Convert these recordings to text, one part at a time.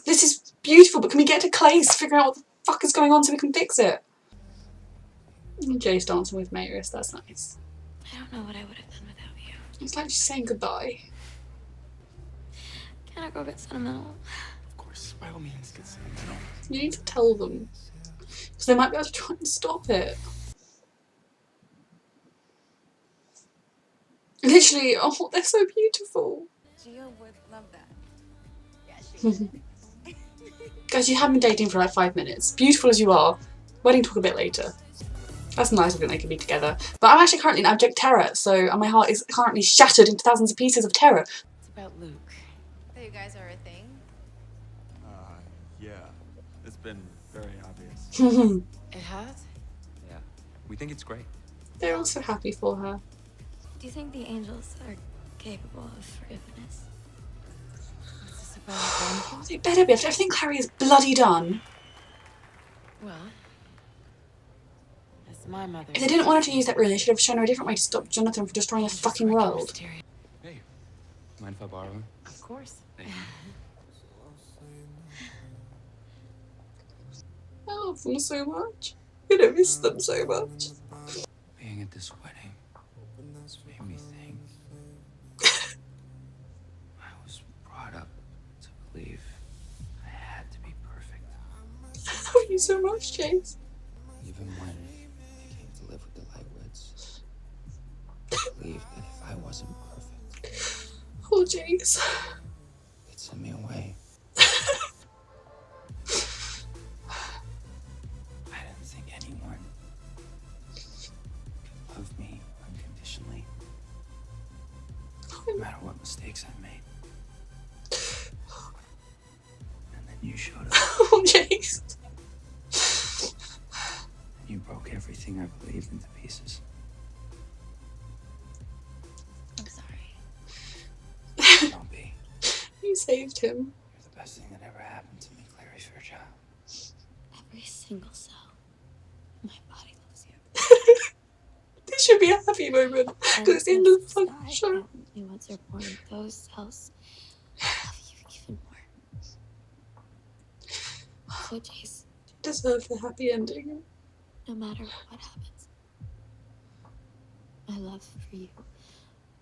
This is beautiful, but can we get to Clace, figure out what the fuck is going on so we can fix it? Jace dancing with Maris, that's nice. I don't know what I would have done without you. It's like just saying goodbye. Can I go get sentimental? Of course, by all means, get sentimental. You need to tell them. Because they might be able to try and stop it. Literally, oh, they're so beautiful. Gio would love that. Yeah, she Guys, you have been dating for like 5 minutes. Beautiful as you are. Wedding talk a bit later. That's nice, I think they can be together. But I'm actually currently in abject terror, so my heart is currently shattered into thousands of pieces of terror. It's about Luke. So you guys are a thing? Yeah. It's been very obvious. It has? Yeah. We think it's great. They're also happy for her. Do you think the angels are capable of forgiveness? What's this about? They better be, after everything Clary is bloody done. Well, that's my mother. If they didn't want her to use that rune, they should have shown her a different way to stop Jonathan from destroying the fucking world. Hey, mind if I borrow him? Of course. Thank you. I love them so much. I'm gonna miss them so much. Being at this wedding made me think. I was brought up to believe I had to be perfect. I love you so much, Jace. Even when I came to live with the Lightwoods, I believed that if I wasn't perfect, Oh, Jace. they'd send me away. I didn't think anyone could love me unconditionally, no matter what mistakes I made. And then you showed up. Oh, Jace. And you broke everything I believed into pieces. I'm sorry. Don't be. You saved him. You're the best thing that ever happened to me, Clary Fairchild. Every single cell. My body loves you. This should be a happy moment. Because it's the end of the fucking show. Once you're born, those cells love you even more. So, Jace, Deserve the happy ending. no matter what happens, my love for you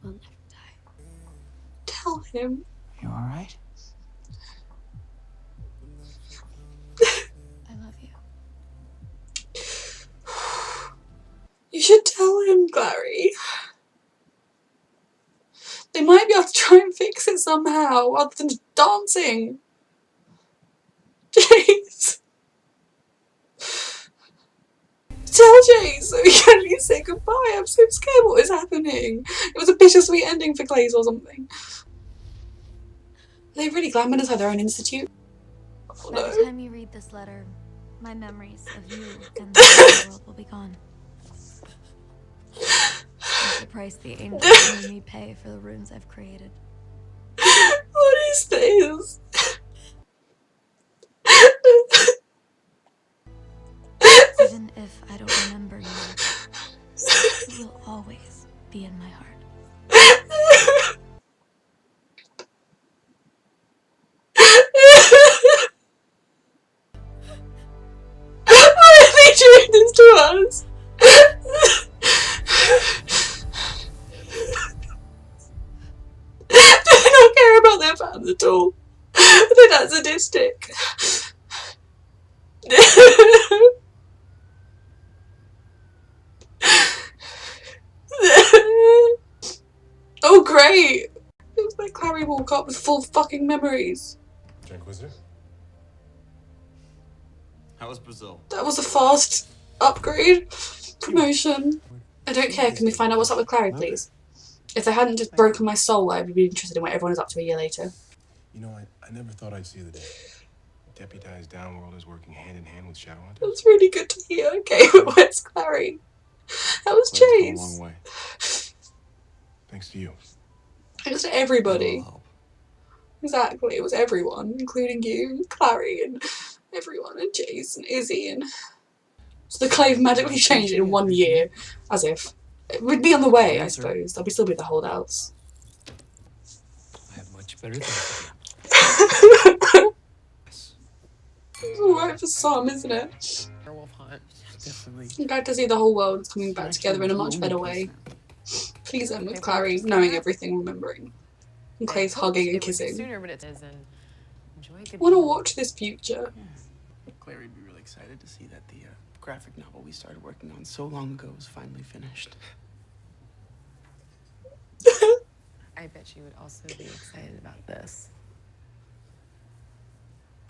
will never die. Tell him. You alright? I love you. You should tell him, Clary. They might be able to try and fix it somehow, other than just dancing. Jace. Tell Jace so we can at least say goodbye. I'm so scared what is happening. It was a bittersweet ending for Clace or something. They really glamorized their own institute. Oh, By no. the time you read this letter, my memories of you and the world will be gone. That's the price the angels made me pay for the runes I've created. What is this? Even if I don't remember you, you will always be in my heart. Why are they doing this to us? Do they not care about their fans at all? They're that sadistic. Oh great! It was like Clary woke up with full fucking memories. Inquisitor? How was Brazil? That was a fast upgrade. Promotion. I don't care, can we find out what's up with Clary, please? If they hadn't just broken my soul, I would be interested in what everyone is up to a year later. You know, I never thought I'd see the day. Deputized Downworld is working hand in hand with Shadowhunters. That's really good to hear. Okay, but where's Clary? That was Claire's come a Jace. long way. Thanks to you. Thanks to everybody. Exactly, it was everyone, including you, and Clary, and everyone, and Jace, and Izzy, and... So the clave magically changed in 1 year. As if. It would be on the way, I suppose. There'll still be the holdouts. I have much better things to do. for some, isn't it? Werewolf hunt. Definitely. I'm glad to see the whole world is coming back together in a much better way. Please end with Clary knowing everything, remembering. And Clace hugging and kissing. Sooner, but it is, and enjoy a good I want to watch this future. Clary would be really excited to see that the graphic novel we started working on so long ago is finally finished. I bet she would also be excited about this.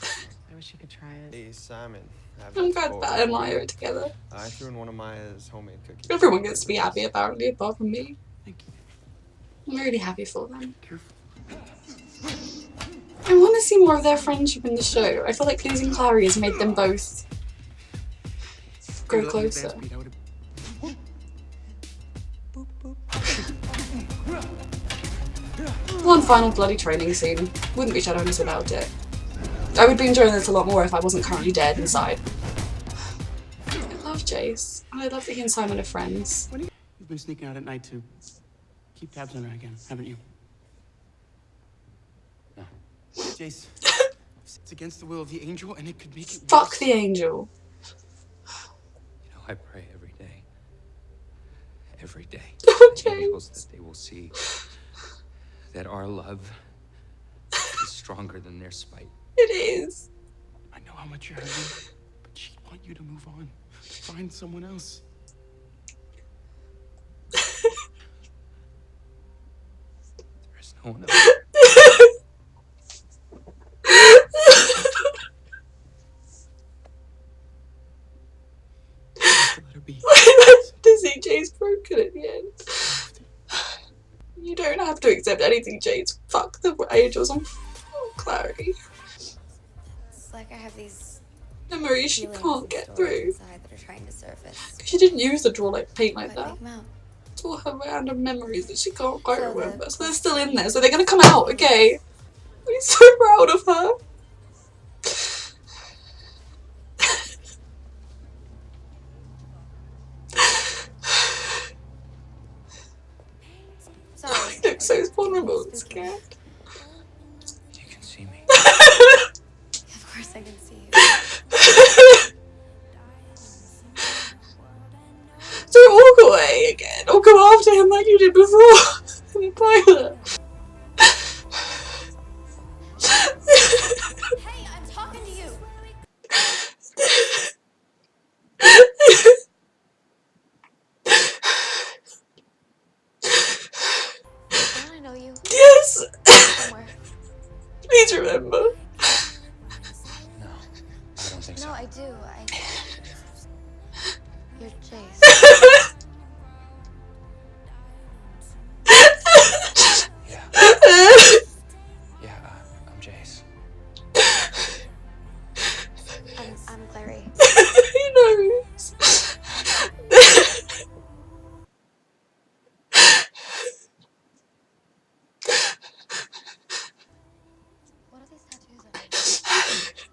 I wish you could try it. Hey, Simon. I'm glad that and Maya are together. I threw in one of Maya's homemade cookies. Everyone gets to be happy apparently, apart from me. Thank you. I'm really happy for them. Careful. I want to see more of their friendship in the show. I feel like losing Clary has made them both grow closer. One final bloody training scene. Wouldn't be Shadowhunters without it. I would be enjoying this a lot more if I wasn't currently dead inside. I love Jace. I love that he and Simon are friends. You've been sneaking out at night to keep tabs on her again, haven't you? No. Jace, it's against the will of the angel, and it could make it worse. Fuck the angel. You know, I pray every day. Every day. Oh, The Jace. angels that they will see that our love is stronger than their spite. It is. I know how much you're hurting, but she want you to move on, to find someone else. There is no one else. Let her be. To see Jace broken at the end. You don't have to accept anything, Jace. Fuck the angels and Clary. It's like I have these Memories she feelings can't and get stories through. inside that are trying to surface. She didn't use the draw like paint like But that. make 'em out. It's all her random memories that she can't quite So remember. the- So they're still in there. So they're gonna come out, okay? I'm so proud of her. Sorry. She looks so vulnerable and scared. You can see me. Of course I can see you. So walk away again, or go after him like you did before in the pilot. Hey, I'm talking to you. Don't I know you Yes! somewhere? Please remember. No, I don't think so. No, I do. You're Jace. Yeah. Yeah, I'm Jace. I'm Clary. He knows. What are these tattoos on?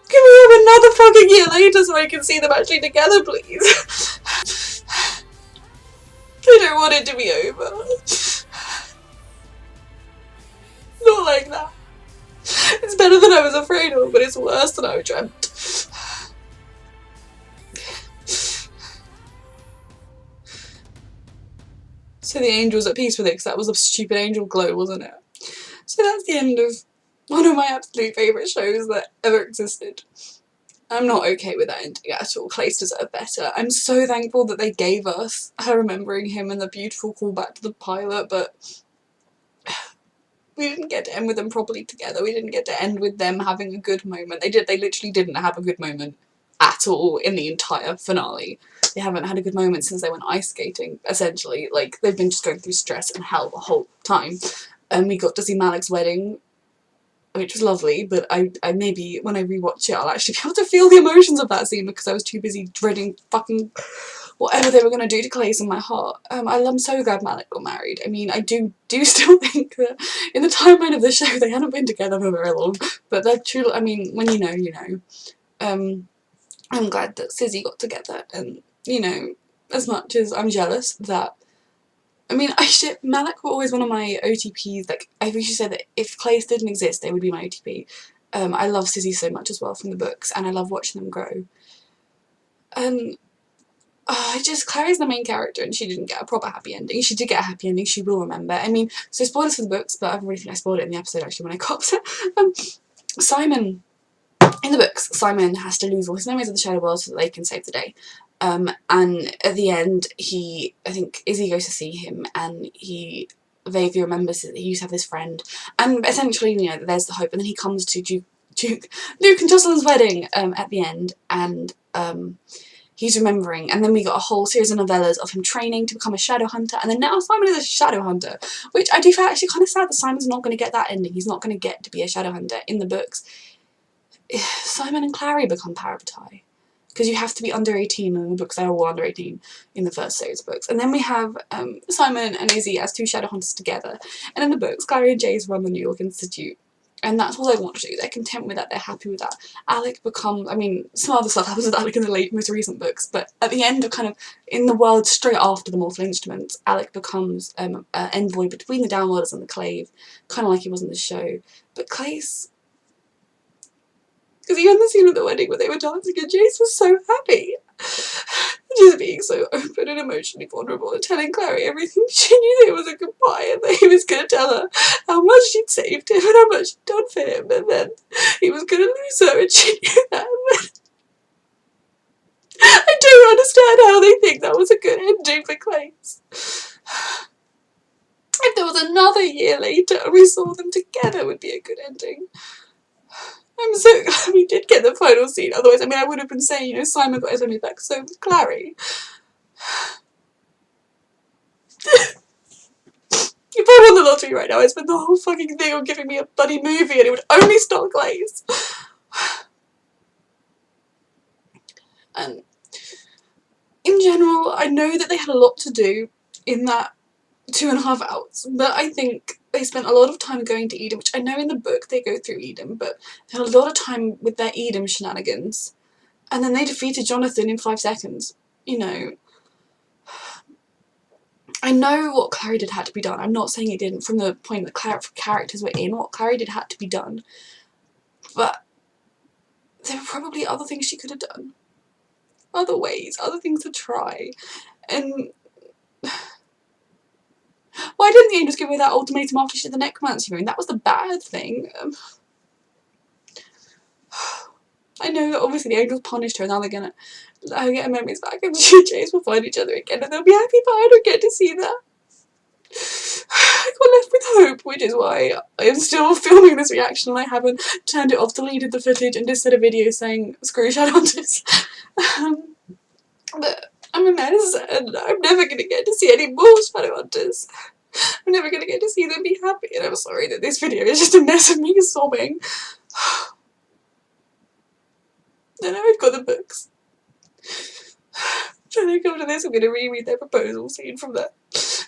Can we have another fucking year later so I can see them actually together, please? I don't want it to be over. Not like that. It's better than I was afraid of, but it's worse than I dreamt. So the angel's at peace with it, because that was a stupid angel glow, wasn't it? So that's the end of one of my absolute favourite shows that ever existed. I'm not okay with that ending at all. Clace deserved better. I'm so thankful that they gave us her remembering him and the beautiful callback to the pilot, but we didn't get to end with them properly together. We didn't get to end with them having a good moment. They literally didn't have a good moment at all in the entire finale. They haven't had a good moment since they went ice skating, essentially. Like, they've been just going through stress and hell the whole time. And we got to see Malik's wedding, which was lovely, but I maybe, when I rewatch it, I'll actually be able to feel the emotions of that scene because I was too busy dreading fucking whatever they were going to do to Clace in my heart. I'm so glad Malik got married. I mean, I do still think that in the timeline of the show they hadn't been together for very long, but they're true. I mean, when you know, you know. I'm glad that Sizzy got together, and you know, as much as I'm jealous that, I mean, Malik were always one of my OTPs. Like, I wish you said that if Clace didn't exist, they would be my OTP. I love Sizzy so much as well from the books, and I love watching them grow. And Clary's the main character, and she didn't get a proper happy ending. She did get a happy ending, she will remember. I mean, so spoilers for the books, but I really think I spoiled it in the episode actually when I got it. Simon, in the books, Simon has to lose all his memories of the Shadow World so that they can save the day. And at the end, I think Izzy goes to see him, and he vaguely remembers that he used to have this friend, and essentially, you know, there's the hope. And then he comes to Luke and Jocelyn's wedding at the end, and he's remembering, and then we got a whole series of novellas of him training to become a Shadowhunter, and then now Simon is a Shadowhunter, which I do feel actually kind of sad that Simon's not going to get that ending. He's not going to get to be a Shadowhunter in the books. Simon and Clary become parabatai, because you have to be under 18, and in the books they're all under 18 in the first series of books. And then we have Simon and Izzy as two Shadowhunters together, and in the books Clary and Jace run the New York Institute, and that's all they want to do. They're content with that, they're happy with that. Alec becomes, I mean, some other stuff happens with Alec in the most recent books, but at the end of kind of, in the world straight after the Mortal Instruments, Alec becomes an envoy between the Downworlders and the Clave, kind of like he was in the show. But Clace, because even the scene at the wedding where they were dancing and Jace was so happy. Just being so open and emotionally vulnerable and telling Clary everything she knew there was a goodbye, and that he was going to tell her how much she'd saved him and how much she'd done for him, and then he was going to lose her, and she knew that. I don't understand how they think that was a good ending for Clace. If there was another year later and we saw them together, it would be a good ending. I'm so glad we did get the final scene, otherwise, I mean, I would have been saying, you know, Simon got his memory back, so with Clary. If I won the lottery right now, I'd spend the whole fucking thing on giving me a bloody movie and it would only star Clace. And in general, I know that they had a lot to do in that 2.5 hours, but I think they spent a lot of time going to Eden, which I know in the book they go through Eden, but they had a lot of time with their Eden shenanigans, and then they defeated Jonathan in 5 seconds, you know. I know what Clary did had to be done. I'm not saying it didn't from the point that characters were in. What Clary did had to be done, but there were probably other things she could have done, other ways, other things to try, and why didn't the angels give her that ultimatum after she did the necromancy ring? That was the bad thing. I know that obviously the angels punished her, and now they're gonna let her get her memories back, and she and Jace will find each other again, and they'll be happy, but I don't get to see that. I got left with hope, which is why I am still filming this reaction, and I haven't turned it off, deleted the footage, and just did a video saying, screw Shadowhunters. But I'm a mess, and I'm never gonna get to see any more Shadowhunters. I'm never gonna get to see them be happy, and I'm sorry that this video is just a mess of me sobbing. Then I've got the books. When I come to this, I'm going to reread their proposal scene from that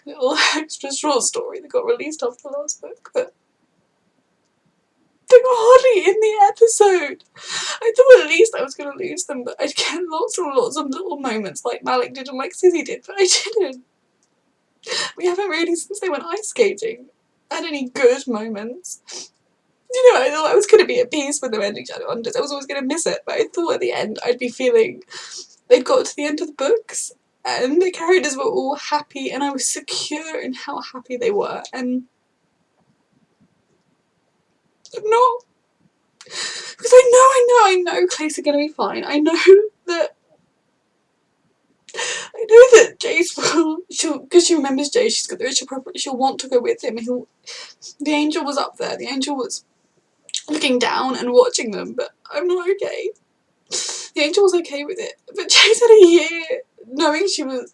little extra short story that got released after the last book, but they were hardly in the episode. I thought at least I was going to lose them, but I'd get lots and lots of little moments like Malik did and like Sizzy did, but I didn't. We haven't really, since they went ice skating, had any good moments. You know, I thought I was going to be at peace with them ending Shadowhunters. I was always going to miss it, but I thought at the end I'd be feeling they'd got to the end of the books and the characters were all happy and I was secure in how happy they were, and I'm not. Because I know Clace are going to be fine. I know that Jace will, because she remembers Jace, she'll want to go with him. The angel was up there. The angel was looking down and watching them, but I'm not okay. The angel was okay with it, but Jace had a year knowing she was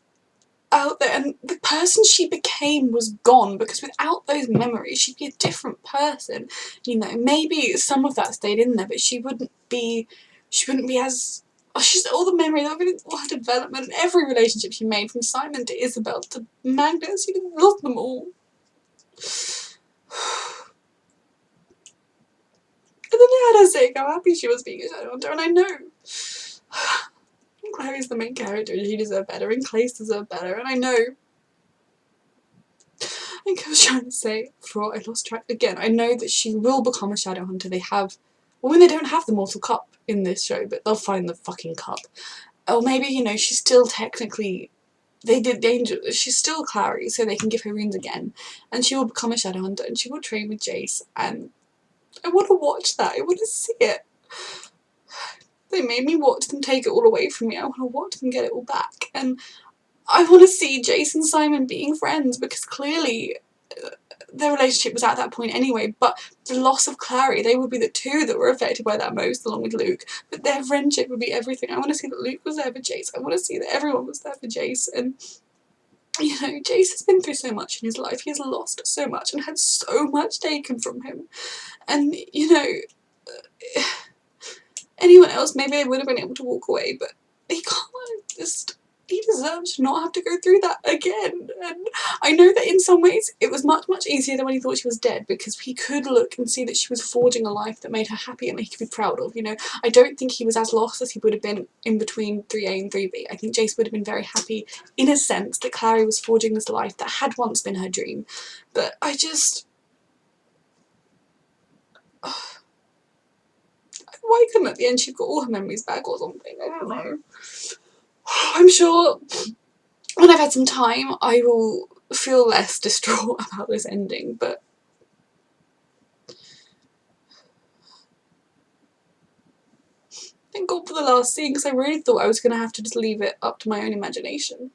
out there, and the person she became was gone, because without those memories she'd be a different person. You know, maybe some of that stayed in there, but she wouldn't be as Oh, she's all the memory, all her development, and every relationship she made, from Simon to Isabel to Magnus. She loved them all. And then they had her saying how happy she was being a Shadowhunter, and I know Clary's the main character and she deserved better, and Clace deserved better, and I know. I think I was trying to say before I lost track again, I know that she will become a Shadowhunter. They have, well, they don't have the Mortal Cup in this show, but they'll find the fucking cup. Or maybe, you know, she's still technically, they did danger, she's still Clary, so they can give her runes again, and she will become a Shadowhunter, and she will train with Jace, and I want to watch that. I want to see it. They made me watch them take it all away from me. I want to watch them get it all back. And I want to see Jace and Simon being friends, because clearly their relationship was at that point anyway, but the loss of Clary, they would be the two that were affected by that most, along with Luke. But their friendship would be everything. I want to see that Luke was there for Jace. I want to see that everyone was there for Jace. And, you know, Jace has been through so much in his life. He has lost so much and had so much taken from him. And, you know, anyone else, maybe they would have been able to walk away, but he can't. Just, he deserves to not have to go through that again. And I know that in some ways it was much, much easier than when he thought she was dead, because he could look and see that she was forging a life that made her happy and that he could be proud of. You know, I don't think he was as lost as he would have been in between 3A and 3B. I think Jace would have been very happy in a sense that Clary was forging this life that had once been her dream. But I just... why couldn't at the end she got all her memories back or something? I don't know. I'm sure when I've had some time I will feel less distraught about this ending, but thank God for the last scene, because I really thought I was going to have to just leave it up to my own imagination.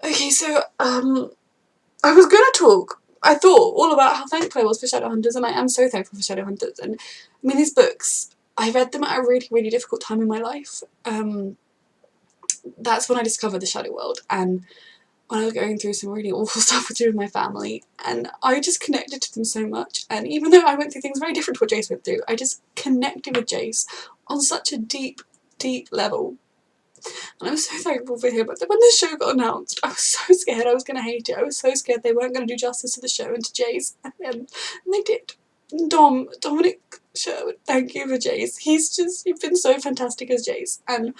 Okay, so I was going to talk, I thought, all about how thankful I was for Shadowhunters, and I am so thankful for Shadowhunters. And I mean, these books, I read them at a really, really difficult time in my life. That's when I discovered the Shadow World, and when I was going through some really awful stuff with my family, and I just connected to them so much. And even though I went through things very different to what Jace went through, I just connected with Jace on such a deep, deep level. And I was so thankful for him. But when the show got announced, I was so scared I was going to hate it. I was so scared they weren't going to do justice to the show and to Jace, and they did. Dominic Sherwood, thank you for Jace. You've been so fantastic as Jace, and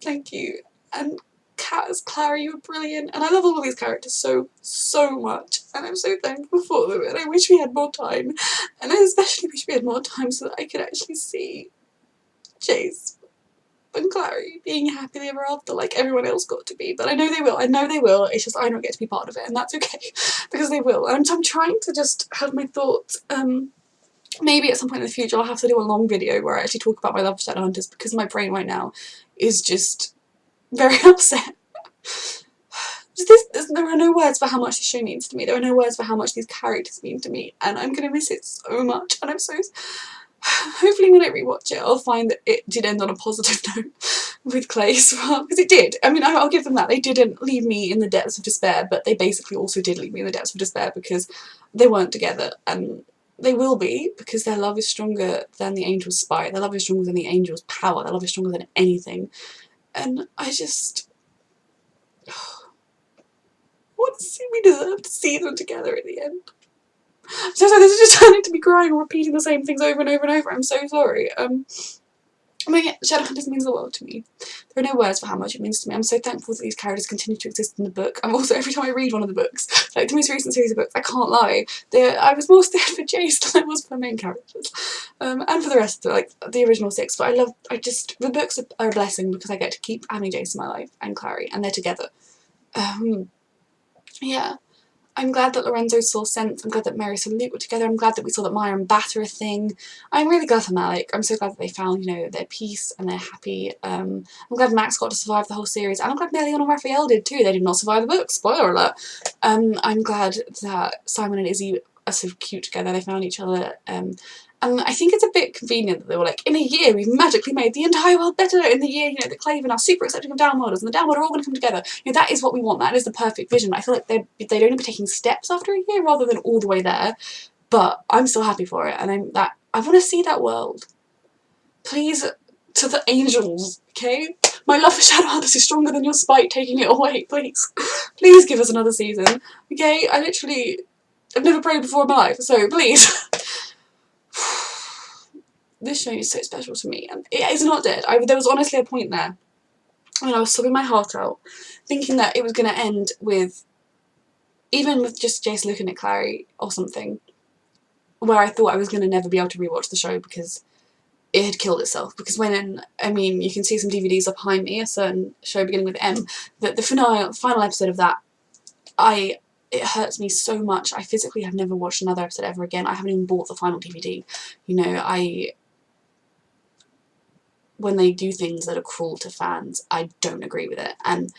thank you. And Kat as Clary, you were brilliant, and I love all of these characters so, so much, and I'm so thankful for them, and I wish we had more time, and I especially wish we had more time so that I could actually see Jace and Clary being happily ever after like everyone else got to be. But I know they will, it's just I don't get to be part of it, and that's okay, because they will. And I'm trying to just have my thoughts. Maybe at some point in the future I'll have to do a long video where I actually talk about my love for Shadowhunters, because my brain right now is just very upset. There are no words for how much this show means to me. There are no words for how much these characters mean to me, and I'm going to miss it so much. And I'm so... hopefully when I rewatch it I'll find that it did end on a positive note with Clace, because it did. I mean, I'll give them that. They didn't leave me in the depths of despair, but they basically also did leave me in the depths of despair, because they weren't together, and they will be, because their love is stronger than the angel's spite. Their love is stronger than the angel's power. Their love is stronger than anything. And I just... we deserve to see them together at the end. So this is just turning to me crying and repeating the same things over and over and over. I'm so sorry. But yeah, Shadowhunters means the world to me. There are no words for how much it means to me. I'm so thankful that these characters continue to exist in the book. I'm also, every time I read one of the books, like the most recent series of books, I can't lie, I was more scared for Jace than I was for the main characters. And for the rest of the, like, the original 6. But the books are a blessing, because I get to keep having Jace in my life, and Clary, and they're together. Yeah. I'm glad that Lorenzo saw Sense. I'm glad that Mary and Luke were together. I'm glad that we saw that Maya and Bat are a thing. I'm really glad for Malik. I'm so glad that they found, you know, their peace and they're happy. I'm glad Max got to survive the whole series. And I'm glad Melion and Raphael did too. They did not survive the book. Spoiler alert. I'm glad that Simon and Izzy are so cute together. They found each other. And I think it's a bit convenient that they were like, in a year we've magically made the entire world better. In the year, you know, the Claven are super accepting of downworlders, and the downworld are all going to come together. You know, that is what we want. That is the perfect vision. I feel like they'd only be taking steps after a year rather than all the way there. But I'm still happy for it, and I want to see that world. Please to the angels, okay? My love for Shadowhunters is stronger than your spite taking it away, please. Please give us another season, okay? I've never prayed before in my life, so please. This show is so special to me, and it is not dead. There was honestly a point there when I was sobbing my heart out, thinking that it was going to end with, even with just Jace looking at Clary or something, where I thought I was going to never be able to rewatch the show because it had killed itself. Because I mean, you can see some DVDs up behind me, a certain show beginning with M, that the final episode of that, it hurts me so much. I physically have never watched another episode ever again. I haven't even bought the final DVD. You know, when they do things that are cruel to fans, I don't agree with it. And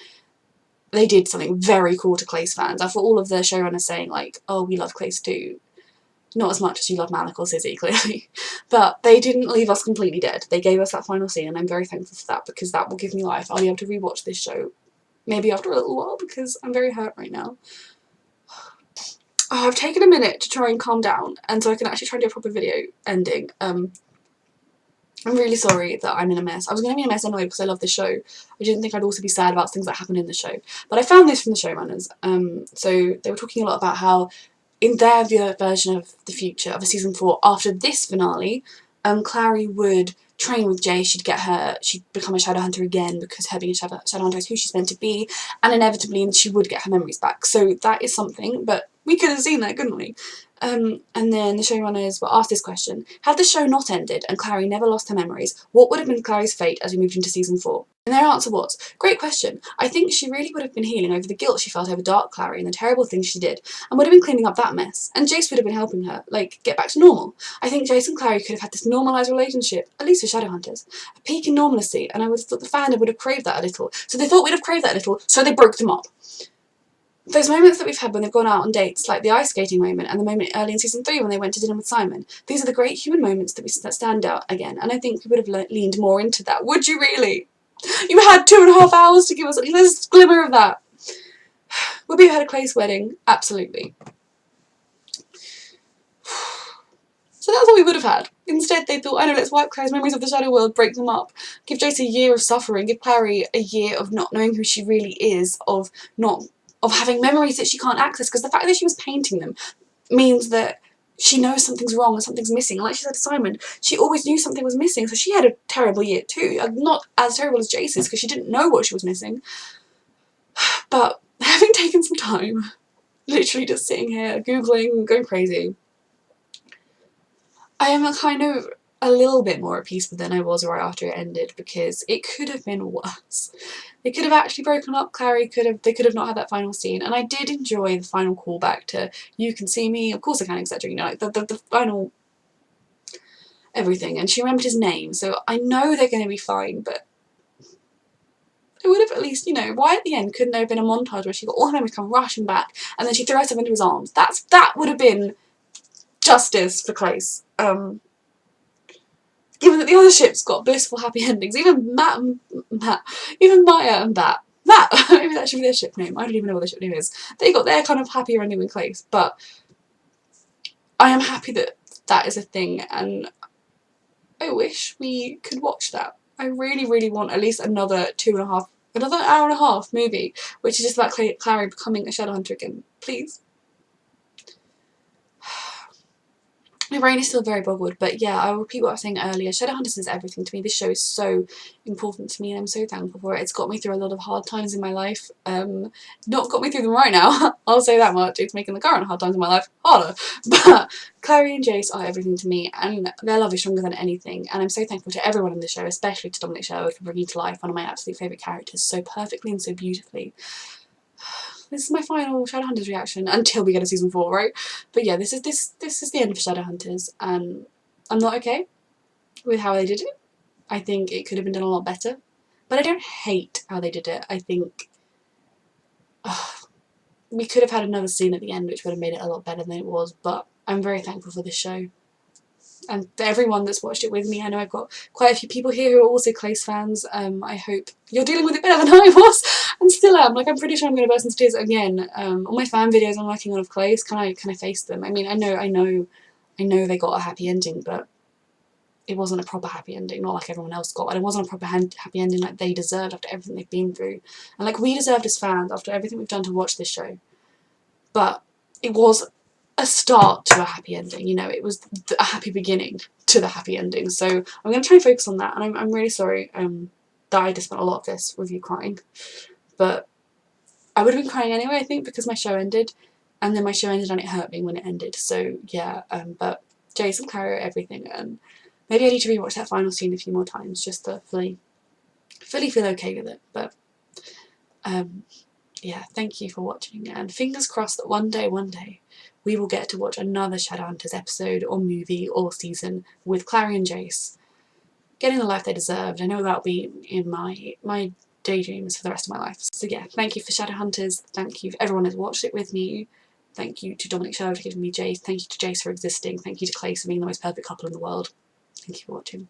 they did something very cruel to Clace fans. I thought all of the showrunners saying, like, oh, we love Clace too. Not as much as you love Malik or Sizzy, clearly. But they didn't leave us completely dead. They gave us that final scene, and I'm very thankful for that, because that will give me life. I'll be able to rewatch this show, maybe after a little while, because I'm very hurt right now. Oh, I've taken a minute to try and calm down, and so I can actually try and do a proper video ending. I'm really sorry that I'm in a mess. I was going to be in a mess anyway because I love this show. I didn't think I'd also be sad about things that happen in the show. But I found this from the showrunners. So they were talking a lot about how in their version of the future, of a season 4, after this finale, Clary would train with Jace, she'd become a Shadowhunter again because her being a Shadowhunter is who she's meant to be, and inevitably she would get her memories back. So that is something, but we could have seen that, couldn't we? And then the showrunners were asked this question: had the show not ended and Clary never lost her memories, what would have been Clary's fate as we moved into season 4? And their answer was, great question. I think she really would have been healing over the guilt she felt over Dark Clary and the terrible things she did, and would have been cleaning up that mess. And Jace would have been helping her, like, get back to normal. I think Jace and Clary could have had this normalised relationship, at least for Shadowhunters. A peak in normalcy, and I would have thought the fandom would have craved that a little. So they thought we'd have craved that a little, so they broke them up. Those moments that we've had when they've gone out on dates, like the ice skating moment and the moment early in season 3 when they went to dinner with Simon, these are the great human moments that stand out again, and I think we would have leaned more into that. Would you really? You had 2.5 hours to give us this glimmer of that. Would we have had a Clace wedding? Absolutely. So that's what we would have had. Instead, they thought, I know, let's wipe Clary's memories of the Shadow World, break them up, give Jace a year of suffering, give Clary a year of not knowing who she really is, of having memories that she can't access, because the fact that she was painting them means that she knows something's wrong and something's missing. And like she said to Simon, she always knew something was missing, so she had a terrible year too. Not as terrible as Jace's, because she didn't know what she was missing. But having taken some time, literally just sitting here, Googling, going crazy, I am kind of a little bit more at peace than I was right after it ended, because it could have been worse. They could have actually broken up. Clary they could have not had that final scene, and I did enjoy the final callback to "You can see me, of course I can," etc. You know, like the final everything, and she remembered his name, so I know they're going to be fine. But it would have at least, you know, why at the end couldn't there have been a montage where she got all her memories come rushing back, and then she threw herself into his arms? That would have been justice for Clace. Given that the other ships got blissful, happy endings, even even Maya and Matt, maybe that should be their ship name, I don't even know what their ship name is, they got their kind of happier ending than Clace, but I am happy that that is a thing, and I wish we could watch that. I really, really want at least another hour and a half movie, which is just about Clary becoming a Shadowhunter again, please. My brain is still very boggled, but yeah, I'll repeat what I was saying earlier. Shadowhunters is everything to me. This show is so important to me, and I'm so thankful for it. It's got me through a lot of hard times in my life. Not got me through them right now, I'll say that much. It's making the current hard times in my life harder. But Clary and Jace are everything to me, and their love is stronger than anything. And I'm so thankful to everyone in the show, especially to Dominic Sherwood for bringing to life one of my absolute favourite characters so perfectly and so beautifully. This is my final Shadowhunters reaction until we get a season 4, right? But yeah, this is the end of Shadowhunters, and I'm not okay with how they did it. I think it could have been done a lot better, but I don't hate how they did it. I think we could have had another scene at the end which would have made it a lot better than it was, but I'm very thankful for this show. And for everyone that's watched it with me, I know I've got quite a few people here who are also Clace fans. I hope you're dealing with it better than I was, and still am. Like, I'm pretty sure I'm going to burst into tears again. All my fan videos I'm working on of Clace, can I face them? I mean, I know they got a happy ending, but it wasn't a proper happy ending, not like everyone else got, and it wasn't a proper happy ending like they deserved after everything they've been through, and like we deserved as fans after everything we've done to watch this show. But it was a start to a happy ending, you know, it was a happy beginning to the happy ending. So I'm going to try and focus on that, and I'm really sorry that I just spent a lot of this review crying, but I would have been crying anyway, I think, because my show ended, and then my show ended and it hurt me when it ended. So yeah, but Jace and Clary are everything, and maybe I need to rewatch that final scene a few more times just to fully feel okay with it. But yeah, thank you for watching, and fingers crossed that one day we will get to watch another Shadowhunters episode or movie or season with Clary and Jace getting the life they deserved. I know that'll be in my daydreams for the rest of my life. So yeah, thank you for Shadowhunters, thank you for everyone who's watched it with me, thank you to Dominic Sherwood for giving me Jace, thank you to Jace for existing, thank you to Clace for being the most perfect couple in the world. Thank you for watching.